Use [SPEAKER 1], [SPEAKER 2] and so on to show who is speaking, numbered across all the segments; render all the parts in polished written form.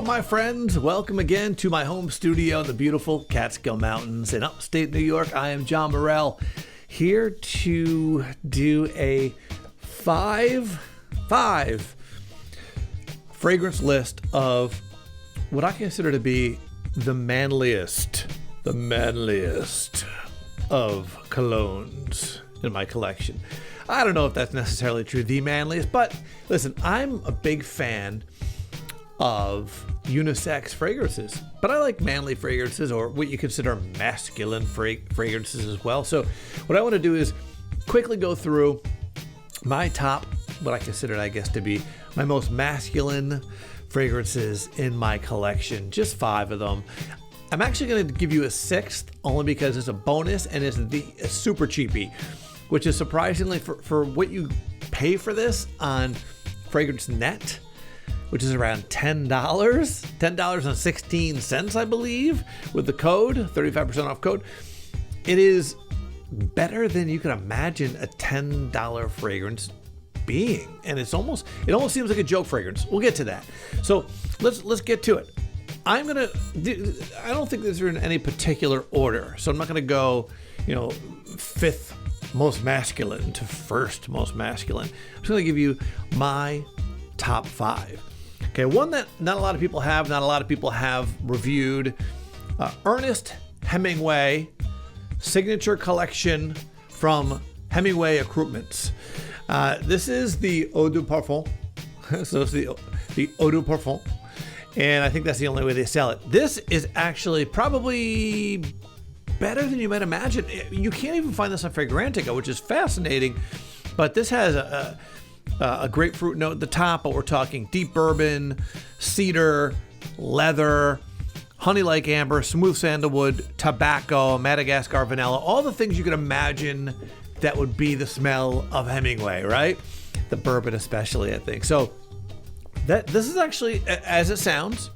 [SPEAKER 1] my friends. Welcome again to my home studio in the beautiful Catskill Mountains in upstate New York. I am John Morrell, here to do a five fragrance list of what I consider to be the manliest of colognes in my collection. I don't know if that's necessarily true, the manliest, but listen, I'm a big fan of unisex fragrances, but I like manly fragrances, or what you consider masculine fragrances as well. So what I want to do is quickly go through my top, what I consider, I guess, to be my most masculine fragrances in my collection, just 5 of them. I'm actually going to give you a 6th only because it's a bonus and it's super cheapy, which is surprisingly for what you pay for this on Fragrance Net, which is around $10.16, I believe, with the code, 35% off code. It is better than you can imagine a $10 fragrance being. And it almost seems like a joke fragrance. We'll get to that. So let's get to it. I don't think these are in any particular order. So I'm not gonna go, 5th most masculine to 1st most masculine. I'm just gonna give you my top 5. Okay, one that not a lot of people have reviewed, Ernest Hemingway Signature Collection from Hemingway Accoutrements. This is the Eau de Parfum. So it's the Eau de Parfum. And I think that's the only way they sell it. This is actually probably better than you might imagine. You can't even find this on Fragrantica, which is fascinating. But this has a grapefruit note at the top, but we're talking deep bourbon, cedar, leather, honey-like amber, smooth sandalwood, tobacco, Madagascar vanilla, all the things you could imagine that would be the smell of Hemingway, right? The bourbon especially, I think. So this is actually, as it sounds,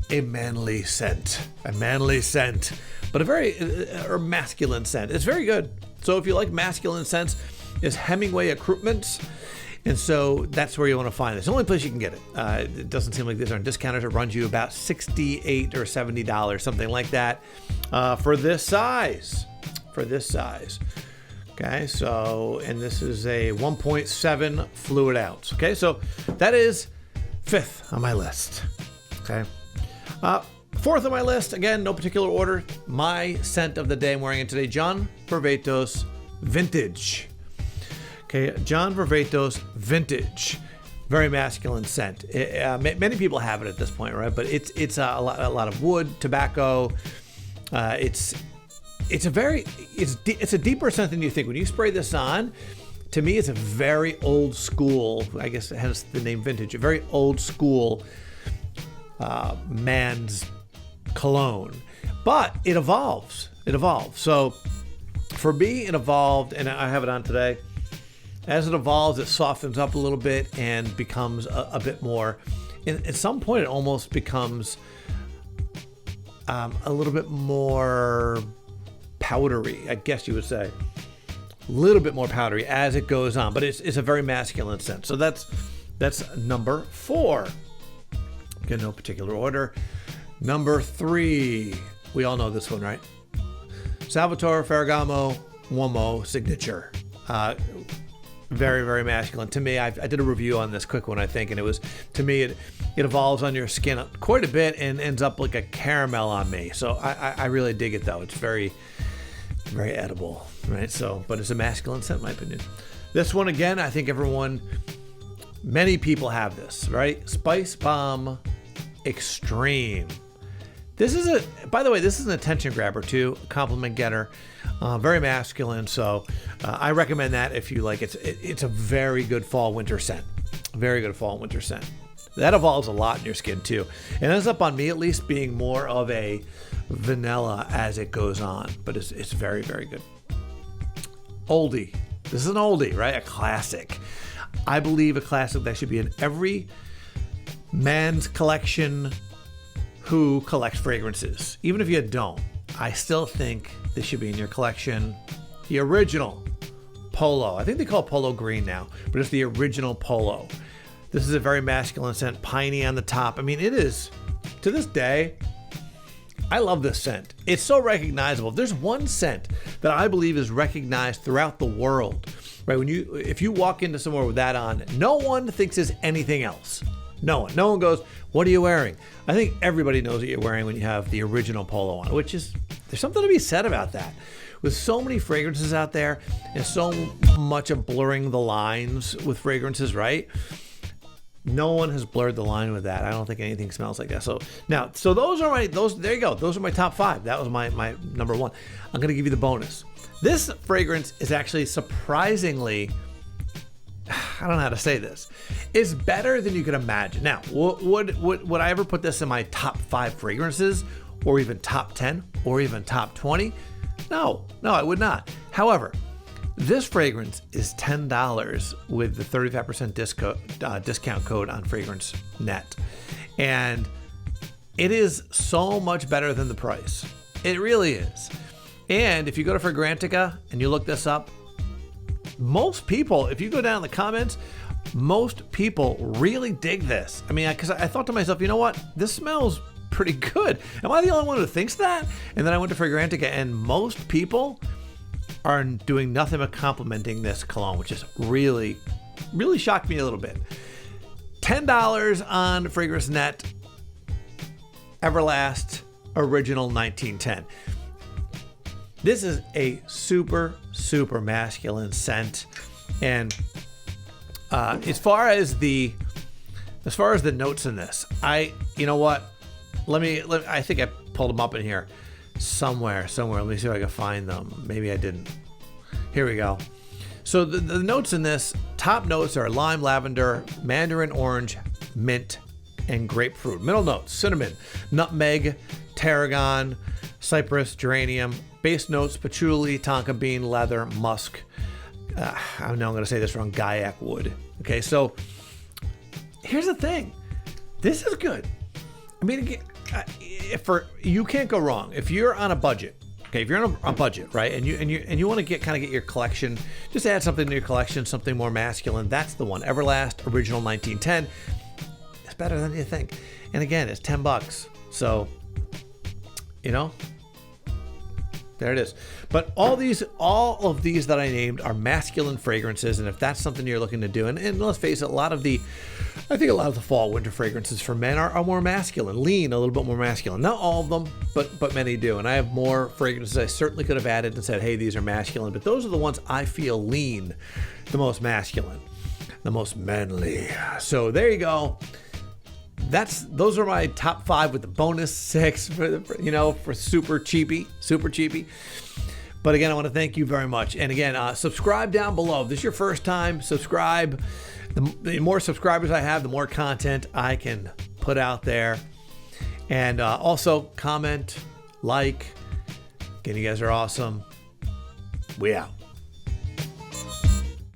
[SPEAKER 1] a manly scent, but a very masculine scent. It's very good. So if you like masculine scents, is Hemingway Accoutrements, and so that's where you want to find this. The only place you can get it. It doesn't seem like these are discounted. It runs you about $68 or $70, something like that, for this size. Okay, so, and this is a 1.7 fluid ounce. Okay, so that is 5th on my list. Okay, 4th on my list. Again, no particular order. My scent of the day I'm wearing it today, John Varvatos Vintage. Okay, John Varvatos Vintage, very masculine scent. Many people have it at this point, right? But it's a lot of wood, tobacco. It's a deeper scent than you think. When you spray this on, to me, it's a very old school. I guess hence the name vintage. A very old school man's cologne, but it evolves. So for me, it evolved, and I have it on today. As it evolves, it softens up a little bit and becomes a bit more, and at some point it almost becomes a little bit more powdery, I guess you would say. A little bit more powdery as it goes on, but it's a very masculine scent. So that's number 4. In no particular order. Number 3, we all know this one, right? Salvatore Ferragamo Uomo Signature. Very, very masculine. To me, I did a review on this quick one, I think, and it was, to me, it evolves on your skin quite a bit and ends up like a caramel on me. So I really dig it, though. It's very, very edible, right? So, but it's a masculine scent, in my opinion. This one, again, I think many people have this, right? Spice Bomb Extreme. By the way, this is an attention grabber too, compliment getter, very masculine. So I recommend that if you like. It's a very good fall winter scent. Very good fall winter scent. That evolves a lot in your skin too. It ends up on me at least being more of a vanilla as it goes on, but it's very, very good. Oldie. This is an oldie, right? A classic. I believe a classic that should be in every man's collection who collects fragrances. Even if you don't, I still think this should be in your collection. The original Polo. I think they call it Polo Green now, but it's the original Polo. This is a very masculine scent, piney on the top. I mean, it is, to this day, I love this scent. It's so recognizable. There's one scent that I believe is recognized throughout the world, right? If you walk into somewhere with that on, no one thinks it's anything else. No one goes, what are you wearing? I think everybody knows what you're wearing when you have the original Polo on, which is, there's something to be said about that. With so many fragrances out there and so much of blurring the lines with fragrances, right? No one has blurred the line with that. I don't think anything smells like that. So there you go. Those are my top 5. That was my number 1. I'm going to give you the bonus. This fragrance is actually surprisingly, I don't know how to say this. It's better than you could imagine. Now, would I ever put this in my top 5 fragrances, or even top 10, or even top 20? No, I would not. However, this fragrance is $10 with the 35% discount code on FragranceNet. And it is so much better than the price. It really is. And if you go to Fragrantica and you look this up, most people, if you go down in the comments, most people really dig this. I mean, because I thought to myself, you know what? This smells pretty good. Am I the only one who thinks that? And then I went to Fragrantica, and most people are doing nothing but complimenting this cologne, which is really, really shocked me a little bit. $10 on FragranceNet, Everlast Original 1910. This is a super, super masculine scent, and as far as the notes in this, you know what? I think I pulled them up in here somewhere. Let me see if I can find them. Maybe I didn't. Here we go. So the notes in this, top notes are lime, lavender, mandarin orange, mint, and grapefruit. Middle notes, cinnamon, nutmeg, tarragon, cypress, geranium. Base notes, patchouli, tonka bean, leather, musk. I know I'm going to say this wrong, Gaiac wood. Okay, so here's the thing. This is good. I mean, you can't go wrong if you're on a budget. Okay, if you're on a budget, right, and you want to get your collection, just add something to your collection, something more masculine. That's the one. Everlast Original 1910. It's better than you think. And again, it's $10. So, there it is. But all of these that I named are masculine fragrances, and if that's something you're looking to do, and let's face it, I think a lot of the fall winter fragrances for men are more masculine, lean, a little bit more masculine. Not all of them, but many do. And I have more fragrances I certainly could have added and said, hey, these are masculine, but those are the ones I feel lean, the most masculine, the most manly. So there you go. Those are my top 5 with the bonus 6 for super cheapy. But again, I want to thank you very much. And again, subscribe down below. If this is your first time, subscribe. The more subscribers I have, the more content I can put out there. And also comment, like. Again, you guys are awesome. We out.